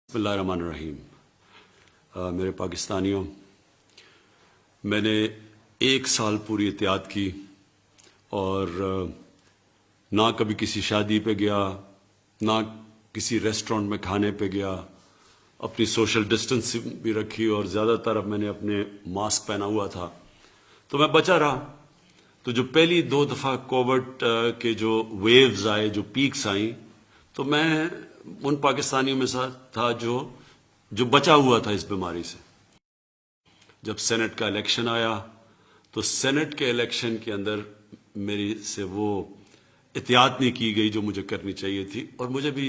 بسم اللہ الرحمن الرحیم۔ میرے پاکستانیوں، میں نے 1 سال پوری احتیاط کی اور نہ کبھی کسی شادی پہ گیا، نہ کسی ریسٹورنٹ میں کھانے پہ گیا، اپنی سوشل ڈسٹنس بھی رکھی اور زیادہ تر اب میں نے اپنے ماسک پہنا ہوا تھا تو میں بچا رہا۔ تو جو پہلی 2 دفعہ کووڈ کے جو ویوز آئے، جو پیکس آئیں، تو میں ان پاکستانیوں میں ساتھ تھا جو بچا ہوا تھا اس بیماری سے۔ جب سینٹ کا الیکشن آیا تو سینٹ کے الیکشن کے اندر میری سے وہ احتیاط نہیں کی گئی جو مجھے کرنی چاہیے تھی، اور مجھے بھی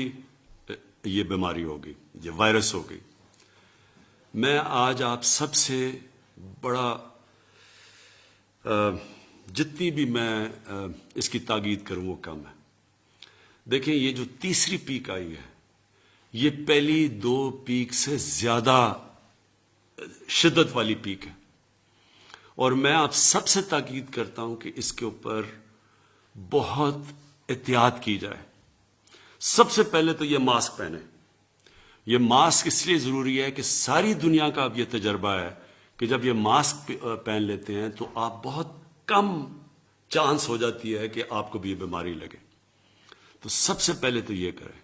یہ بیماری ہو گئی، یہ وائرس ہو گئی۔ میں آج آپ سب سے بڑا جتنی بھی میں اس کی تاکید کروں وہ کم ہے۔ دیکھیں، یہ جو تیسری پیک آئی ہے یہ پہلی 2 پیک سے زیادہ شدت والی پیک ہے، اور میں آپ سب سے تاکید کرتا ہوں کہ اس کے اوپر بہت احتیاط کی جائے۔ سب سے پہلے تو یہ ماسک پہنیں۔ یہ ماسک اس لیے ضروری ہے کہ ساری دنیا کا اب یہ تجربہ ہے کہ جب یہ ماسک پہن لیتے ہیں تو آپ بہت کم چانس ہو جاتی ہے کہ آپ کو بھی یہ بیماری لگے۔ تو سب سے پہلے تو یہ کریں۔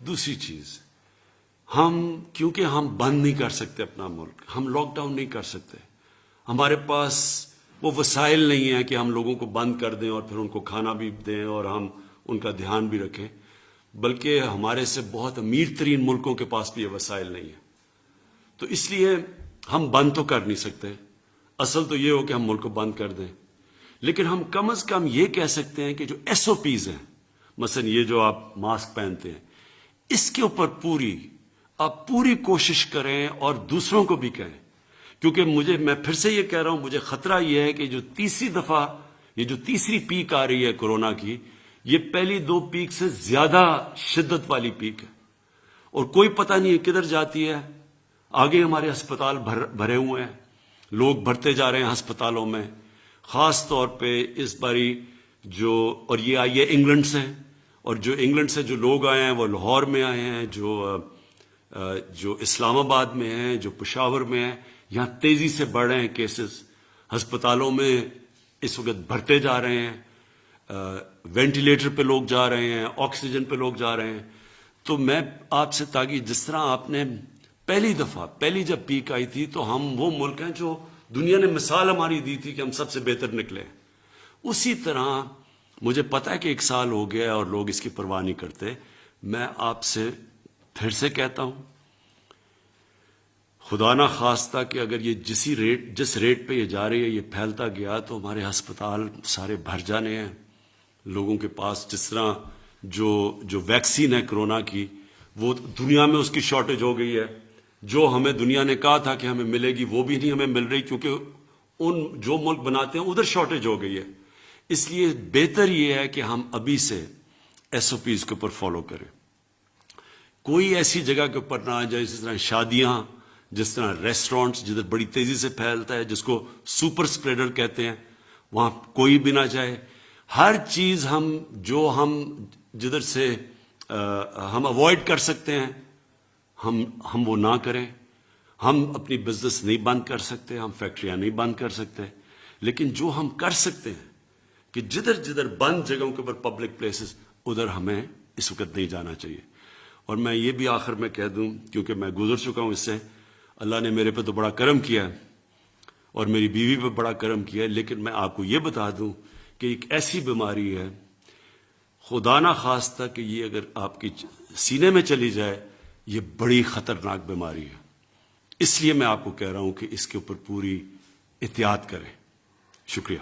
دوسری چیز، کیونکہ ہم بند نہیں کر سکتے اپنا ملک، ہم لاک ڈاؤن نہیں کر سکتے، ہمارے پاس وہ وسائل نہیں ہیں کہ ہم لوگوں کو بند کر دیں اور پھر ان کو کھانا بھی دیں اور ہم ان کا دھیان بھی رکھیں، بلکہ ہمارے سے بہت امیر ترین ملکوں کے پاس بھی یہ وسائل نہیں ہیں۔ تو اس لیے ہم بند تو کر نہیں سکتے، اصل تو یہ ہو کہ ہم ملک کو بند کر دیں، لیکن ہم کم از کم یہ کہہ سکتے ہیں کہ جو SOPs ہیں، مثلا یہ جو آپ ماسک پہنتے ہیں، اس کے اوپر آپ پوری کوشش کریں اور دوسروں کو بھی کہیں، کیونکہ میں پھر سے یہ کہہ رہا ہوں، مجھے خطرہ یہ ہے کہ جو تیسری پیک آ رہی ہے کورونا کی، یہ پہلی 2 پیک سے زیادہ شدت والی پیک ہے، اور کوئی پتہ نہیں ہے کدھر جاتی ہے۔ آگے ہمارے ہسپتال بھرے ہوئے ہیں، لوگ بھرتے جا رہے ہیں ہسپتالوں میں، خاص طور پہ اس باری اور یہ آئی ہے انگلینڈ سے، اور جو انگلینڈ سے جو لوگ آئے ہیں وہ لاہور میں آئے ہیں، جو اسلام آباد میں ہیں، جو پشاور میں ہیں، یہاں تیزی سے بڑھ رہے ہیں کیسز، ہسپتالوں میں اس وقت بھرتے جا رہے ہیں، وینٹیلیٹر پہ لوگ جا رہے ہیں، آکسیجن پہ لوگ جا رہے ہیں۔ تو میں آپ سے تاکہ جس طرح آپ نے پہلی جب پیک آئی تھی تو ہم وہ ملک ہیں جو دنیا نے مثال ہماری دی تھی کہ ہم سب سے بہتر نکلے، اسی طرح مجھے پتا ہے کہ 1 سال ہو گیا ہے اور لوگ اس کی پرواہ نہیں کرتے۔ میں آپ سے پھر سے کہتا ہوں، خدا نہ خواستہ کہ اگر یہ جس ریٹ پہ یہ جا رہی ہے، یہ پھیلتا گیا تو ہمارے ہسپتال سارے بھر جانے ہیں لوگوں کے پاس۔ جس طرح جو ویکسین ہے کرونا کی، وہ دنیا میں اس کی شارٹیج ہو گئی ہے، جو ہمیں دنیا نے کہا تھا کہ ہمیں ملے گی وہ بھی نہیں ہمیں مل رہی، کیونکہ جو ملک بناتے ہیں ادھر شارٹیج ہو گئی ہے۔ اس لیے بہتر یہ ہے کہ ہم ابھی سے SOPs کے اوپر فالو کریں۔ کوئی ایسی جگہ کے اوپر نہ آ جائے، جس طرح شادیاں، جس طرح ریسٹورنٹس جدھر بڑی تیزی سے پھیلتا ہے، جس کو سپر سپریڈر کہتے ہیں، وہاں کوئی بھی نہ جائے۔ ہر چیز ہم جدھر سے ہم اوائڈ کر سکتے ہیں ہم وہ نہ کریں۔ ہم اپنی بزنس نہیں بند کر سکتے، ہم فیکٹریاں نہیں بند کر سکتے، لیکن جو ہم کر سکتے ہیں کہ جدھر بند جگہوں کے اوپر پبلک پلیسز، ادھر ہمیں اس وقت نہیں جانا چاہیے۔ اور میں یہ بھی آخر میں کہہ دوں، کیونکہ میں گزر چکا ہوں اس سے، اللہ نے میرے پہ تو بڑا کرم کیا ہے اور میری بیوی پہ بڑا کرم کیا ہے، لیکن میں آپ کو یہ بتا دوں کہ ایک ایسی بیماری ہے، خدا نہ خواستہ کہ یہ اگر آپ کی سینے میں چلی جائے، یہ بڑی خطرناک بیماری ہے۔ اس لیے میں آپ کو کہہ رہا ہوں کہ اس کے اوپر پوری احتیاط کریں۔ شکریہ۔